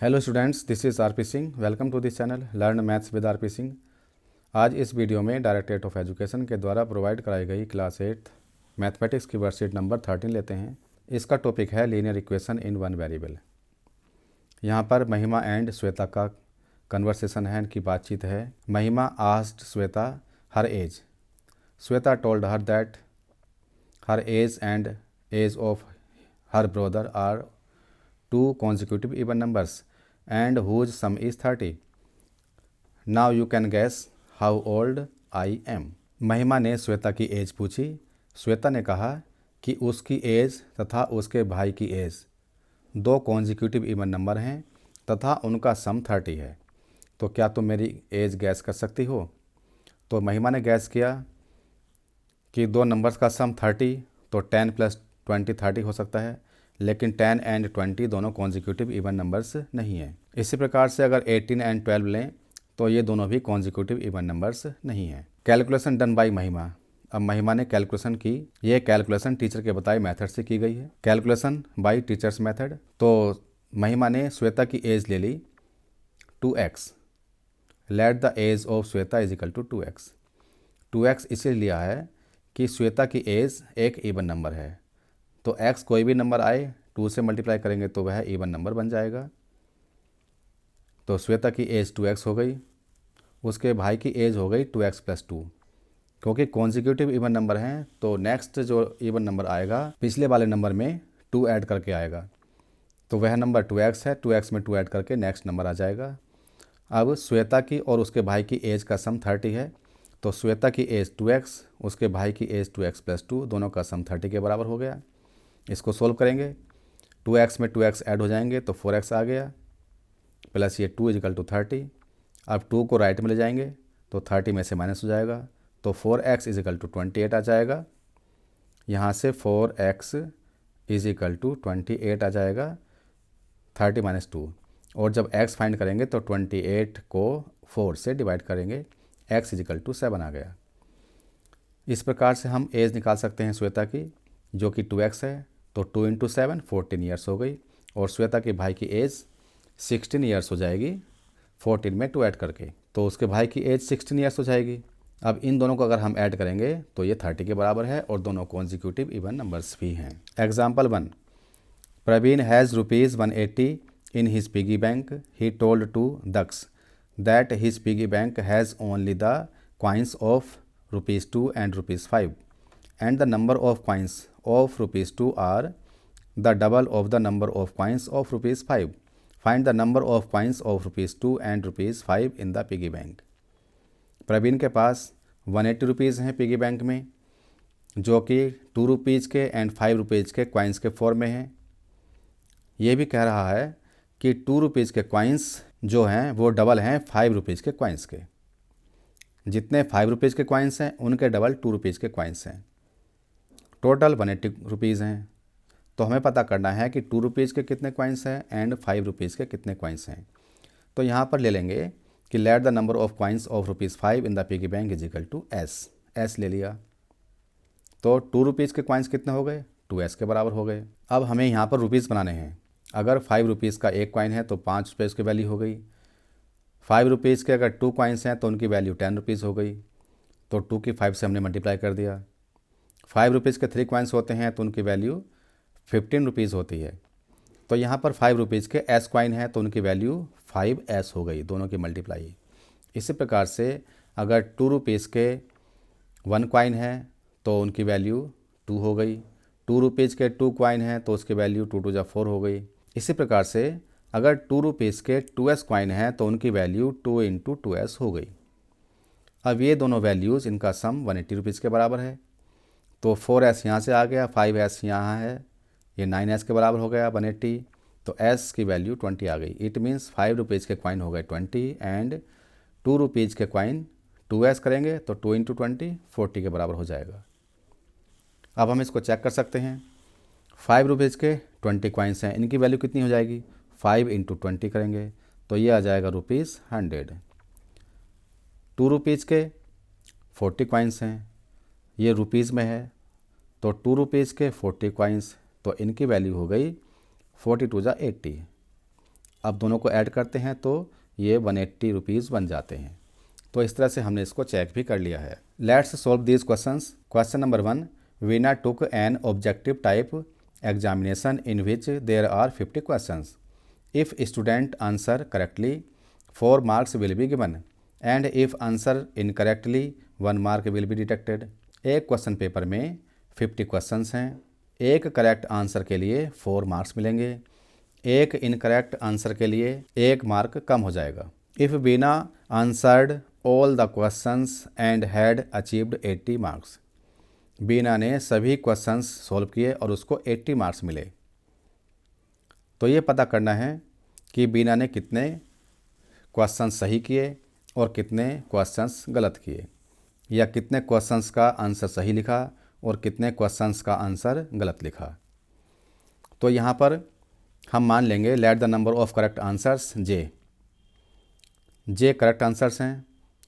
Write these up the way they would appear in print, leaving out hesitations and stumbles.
Hello students, this is RP Singh. Welcome to this channel learn maths with RP Singh. आज इस video में directorate of education के द्वारा provide कराई गई क्लास 8 मैथमेटिक्स की वर्कशीट नंबर 13 लेते हैं। इसका टॉपिक है linear equation in one variable. यहाँ पर महिमा एंड श्वेता का कन्वर्सेशन है, इनकी बातचीत है। Mahima asked Shweta her age. Shweta told her that her age and age of her brother are two consecutive even numbers and whose sum is 30. Now you can guess how old I am. महिमा ने श्वेता की as पूछी। श्वेता ने कहा कि उसकी as तथा उसके भाई की एज दो कॉन्जिक्यूटिव इवन नंबर हैं तथा उनका सम 30 है। तो क्या तुम मेरी एज गैस कर सकती हो? तो महिमा ने गैस किया कि दो नंबर्स का सम 30, तो 10 + 20 30 हो सकता है, लेकिन 10 एंड 20 दोनों कॉन्जिक्यूटिव इवन नंबर्स नहीं हैं। इसी प्रकार से अगर 18 एंड 12 लें तो ये दोनों भी कॉन्जिक्यूटिव इवन नंबर्स नहीं हैं। कैलकुलेशन डन बाय महिमा। अब महिमा ने कैलकुलेशन की। ये कैलकुलेशन टीचर के बताए मेथड से की गई है। Calculation by teachers method. तो महिमा ने श्वेता की एज ले ली 2x। Let the age of Shweta is equal to 2x। 2x इसलिए लिया है कि श्वेता की एज एक इवन नंबर है, तो x कोई भी नंबर आए 2 से मल्टीप्लाई करेंगे तो वह इवन नंबर बन जाएगा। तो श्वेता की एज 2x हो गई, उसके भाई की एज हो गई 2x + 2। क्योंकि कॉन्जिक्यूटिव इवन नंबर हैं तो नेक्स्ट जो इवन नंबर आएगा पिछले वाले नंबर में 2 ऐड करके आएगा, तो वह नंबर 2x है। 2x में 2 ऐड करके नेक्स्ट नंबर आ जाएगा। अब श्वेता की और उसके भाई की एज का सम 30 है, तो श्वेता की एज 2x, उसके भाई की एज 2x + 2, दोनों का सम 30 के बराबर हो गया। इसको सोल्व करेंगे, 2x में 2x ऐड हो जाएंगे तो 4x आ गया, प्लस ये 2 = 30। अब 2 को राइट में ले जाएंगे तो 30 में से माइनस हो जाएगा, तो 4x = 28 आ जाएगा। यहाँ से 4x = 28 आ जाएगा, 30 - 2। और जब x फाइंड करेंगे तो 28 को 4 से डिवाइड करेंगे, x = 7 आ गया। इस प्रकार से हम एज निकाल सकते हैं श्वेता की, जो कि 2x है। तो 2 × 7 14 ईयर्स हो गई, और श्वेता के भाई की एज 16 ईयर्स हो जाएगी 14 में 2 ऐड करके, तो उसके भाई की एज 16 ईयर्स हो जाएगी। अब इन दोनों को अगर हम ऐड करेंगे तो ये 30 के बराबर है और दोनों कॉन्जिक्यूटिव इवन नंबर्स भी हैं। Example 1, Praveen has ₹180 in his piggy bank. He told to Daksh that his piggy bank has only the coins of ₹2 and ₹5, and the number of coins of ₹2 are the double of the number of coins of ₹5. Find the number of coins of ₹2 and ₹5 in the piggy bank. Praveen के पास 180 rupees हैं piggy bank में, जो कि 2 rupees के and 5 rupees के coins के form में हैं। ये भी कह रहा है कि 2 रुपीज़ के कॉइन्स जो हैं वो डबल हैं 5 रुपीज़ के कॉइन्स के। जितने 5 रुपीज़ के कॉइन्स हैं उनके डबल 2 रुपीज़ के कॉइन्स हैं। टोटल 180 रुपीज़ हैं। तो हमें पता करना है कि 2 रुपीज़ के कितने कॉइन्स हैं एंड 5 रुपीज़ के कितने कॉइन्स हैं। तो यहाँ पर ले लेंगे कि let the number of coins of ₹5 in the piggy bank is equal to s ले लिया। तो 2 रुपीज़ के कॉइन्स कितने हो गए? 2s के बराबर हो गए। अब हमें यहाँ पर रुपीज़ बनाने हैं। अगर 5 रुपीज़ का एक कॉइन है तो 5 रुपये उसकी वैल्यू हो गई। 5 रुपीज़ के अगर 2 कॉइन्स हैं तो उनकी वैल्यू 10 रुपीज़ हो गई। तो 2 की 5 से हमने मल्टीप्लाई कर दिया। 5 रुपीज़ के 3 कॉइन्स होते हैं तो उनकी वैल्यू 15 रुपीज़ होती है। तो यहाँ पर 5 रुपीज़ के s कॉइन है तो उनकी वैल्यू 5s हो गई, दोनों की मल्टीप्लाई। इसी प्रकार से अगर 2 रुपीज़ के 1 कॉइन है तो उनकी वैल्यू 2 हो गई। 2 रुपीज़ के 2 कॉइन है तो उसकी वैल्यू 2 × 2 = 4 हो गई। इसी प्रकार से अगर 2 रुपीज़ के 2s कॉइन है तो उनकी वैल्यू 2 × 2s हो गई। अब ये दोनों वैल्यूज़, इनका सम 180 रुपीज़ के बराबर है। तो 4s यहाँ से आ गया, 5s यहाँ है, ये 9s के बराबर हो गया 180। तो s की वैल्यू 20 आ गई। इट मीन्स 5 रुपीज़ के कॉइन हो गए 20 एंड 2 रुपीज़ के कॉइन 2s करेंगे तो 2 × 20 40 के बराबर हो जाएगा। अब हम इसको चेक कर सकते हैं। 5 रुपीज़ के 20 कॉइन्स हैं, इनकी वैल्यू कितनी हो जाएगी? 5 × 20 करेंगे तो ये आ जाएगा ₹100। 2 रुपीज़ के 40 कॉइन्स हैं, ये रुपीज़ में है, तो 2 रुपीज़ के 40 कॉइन्स, तो इनकी वैल्यू हो गई 40 × 2 = 80। अब दोनों को ऐड करते हैं तो ये 180 रुपीज़ बन जाते हैं। तो इस तरह से हमने इसको चेक भी कर लिया है। Let's solve these questions. Question number 1, Veena took an objective type examination in which there are 50 questions. If student answer correctly 4 marks will be given and if answer incorrectly 1 mark will be deducted. एक question paper में 50 questions हैं, एक correct answer के लिए 4 marks मिलेंगे, एक incorrect answer के लिए 1 मार्क कम हो जाएगा। If Beena answered all the questions and had achieved 80 marks. Beena ने सभी क्वेश्चंस सॉल्व किए और उसको 80 मार्क्स मिले। तो ये पता करना है कि बीना ने कितने क्वेश्चंस सही किए और कितने क्वेश्चंस गलत किए, या कितने क्वेश्चंस का आंसर सही लिखा और कितने क्वेश्चंस का आंसर गलत लिखा। तो यहाँ पर हम मान लेंगे late the number of correct answers J correct answers हैं,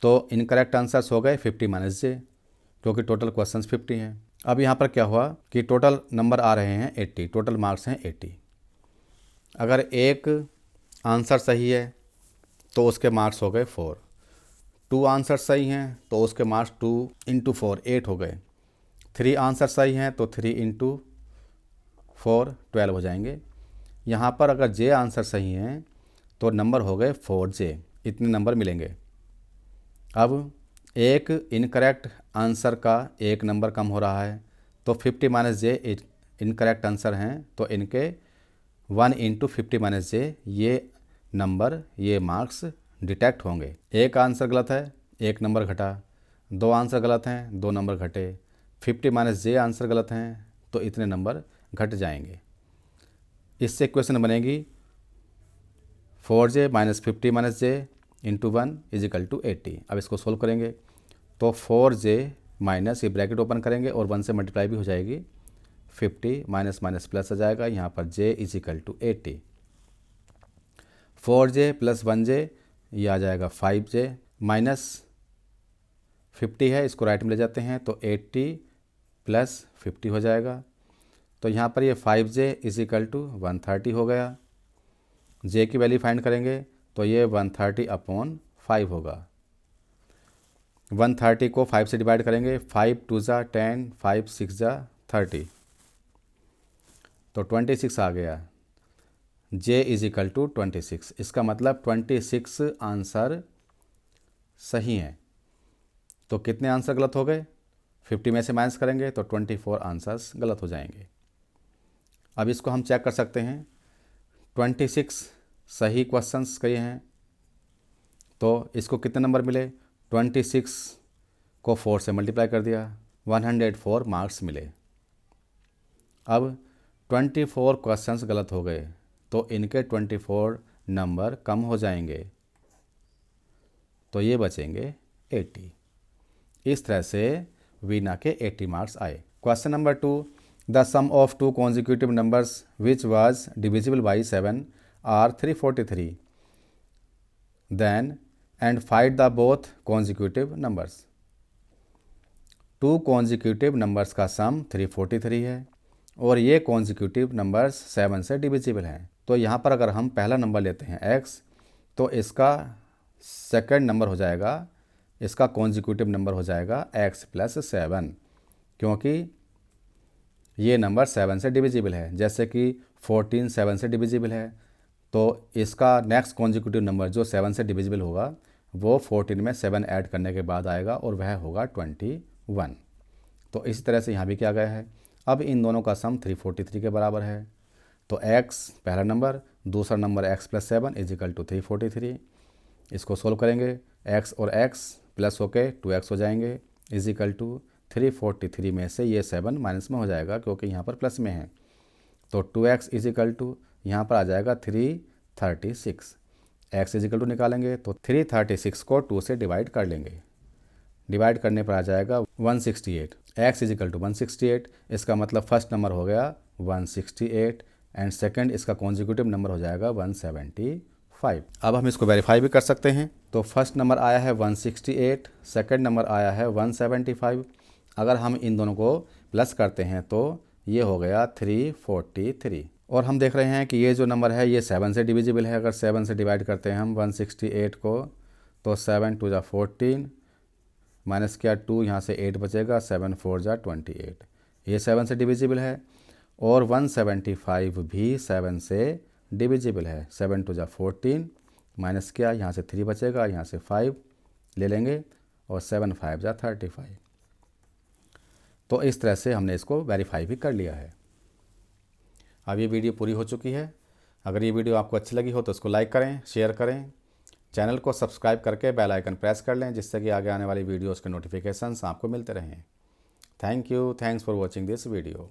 तो इनकरेक्ट आंसर्स हो गए 50 माइनस जे, क्योंकि टोटल क्वेश्चंस 50 हैं। अब यहाँ पर क्या हुआ कि टोटल नंबर आ रहे हैं 80, टोटल मार्क्स हैं 80। अगर एक आंसर सही है तो उसके मार्क्स हो गए 4, 2 आंसर सही हैं तो उसके मार्क्स 2 इंटू 4 8 हो गए, 3 आंसर सही हैं तो 3 इंटू 4 12 हो जाएंगे। यहाँ पर अगर जे आंसर सही हैं तो नंबर हो गए 4J, इतने नंबर मिलेंगे। अब एक इनकरेक्ट आंसर का 1 नंबर कम हो रहा है, तो 50 माइनस जे इनकरेक्ट आंसर हैं, तो इनके 1 इंटू 50 माइनस जे ये नंबर, ये मार्क्स डिटेक्ट होंगे। एक आंसर गलत है, 1 नंबर घटा, 2 आंसर गलत हैं, 2 नंबर घटे, 50 माइनस जे आंसर गलत हैं तो इतने नंबर घट जाएंगे। इससे इक्वेशन बनेगी 4J minus 50 minus J into 1 is equal to 80। अब इसको सोल्व करेंगे तो 4J माइनस, ये ब्रैकेट ओपन करेंगे और 1 से मल्टीप्लाई भी हो जाएगी, 50 माइनस माइनस प्लस आ जाएगा, यहाँ पर J is equal to 80। 4J plus 1J ये आ जाएगा 5J, माइनस 50 है, इसको राइट में ले जाते हैं तो 80 प्लस 50 हो जाएगा। तो यहाँ पर ये 5J इज इक्वल टू 130 हो गया। J की वैल्यू फाइंड करेंगे तो ये 130 अपॉन 5 होगा। 130 को 5 से डिवाइड करेंगे, 5 2 ज़ा 10, 5 6 ज़ा 30, तो 26 आ गया। J इज इक्वल टू 26, इसका मतलब 26 आंसर सही हैं। तो कितने आंसर गलत हो गए? 50 में से माइनस करेंगे तो 24 आंसर्स गलत हो जाएंगे। अब इसको हम चेक कर सकते हैं, 26 सही क्वेश्चंस कहे हैं तो इसको कितने नंबर मिले? 26 को 4 से मल्टीप्लाई कर दिया, 104 मार्क्स मिले। अब 24 क्वेश्चंस गलत हो गए तो इनके 24 नंबर कम हो जाएंगे, तो ये बचेंगे 80। इस तरह से वीना के 80 मार्क्स आए। Question number 2, the sum of 2 consecutive numbers which was divisible by 7 are 343 then and find the both consecutive numbers। 2 consecutive numbers का सम 343 है और ये consecutive numbers 7 से डिविजिबल हैं। तो यहाँ पर अगर हम पहला नंबर लेते हैं x, तो इसका सेकंड नंबर हो जाएगा, इसका consecutive नंबर हो जाएगा x प्लस 7, क्योंकि ये नंबर 7 से डिविजिबल है। जैसे कि 14 7 से डिविजिबल है, तो इसका नेक्स्ट कॉन्जिक्यूटिव नंबर जो 7 से डिविजिबल होगा वो 14 में 7 ऐड करने के बाद आएगा और वह होगा 21। तो इसी तरह से यहाँ भी किया गया है। अब इन दोनों का सम 343 के बराबर है, तो x पहला नंबर, दूसरा number x plus 7 is equal to 343। इसको सोल्व करेंगे, x और x प्लस होके 2x हो जाएंगे, इज इक्वल टू 343 में से ये 7 माइनस में हो जाएगा क्योंकि यहाँ पर प्लस में है, तो 2x इज इक्वल टू यहाँ पर आ जाएगा 336। x इज इक्वल टू निकालेंगे तो 336 को 2 से डिवाइड कर लेंगे, डिवाइड करने पर आ जाएगा 168। x इज इक्वल टू 168, इसका मतलब फर्स्ट नंबर हो गया 168 एंड सेकंड इसका कॉन्जिक्यूटिव नंबर हो जाएगा 175। अब हम इसको वेरीफाई भी कर सकते हैं। तो फर्स्ट नंबर आया है 168, सेकंड नंबर आया है 175। अगर हम इन दोनों को प्लस करते हैं तो ये हो गया 343 और हम देख रहे हैं कि ये जो नंबर है ये 7 से डिविजिबल है। अगर 7 से डिवाइड करते हैं हम 168 को, तो 7 2 जा 14 माइनस क्या 2, यहाँ से 8 बचेगा, 7 4 जा 28, ये 7 से डिविजिबल है। और 175 भी 7 से डिविजिबल है। 7 2 जा 14 माइनस क्या, यहाँ से 3 बचेगा, यहाँ से 5 ले लेंगे, और 7 5 जा 35। तो इस तरह से हमने इसको वेरीफाई भी कर लिया है। अब ये वीडियो पूरी हो चुकी है। अगर ये वीडियो आपको अच्छी लगी हो तो इसको लाइक करें, शेयर करें, चैनल को सब्सक्राइब करके बेल आइकन प्रेस कर लें, जिससे कि आगे आने वाली वीडियोज़ के नोटिफिकेशंस आपको मिलते रहें। Thank you, thanks for watching this video.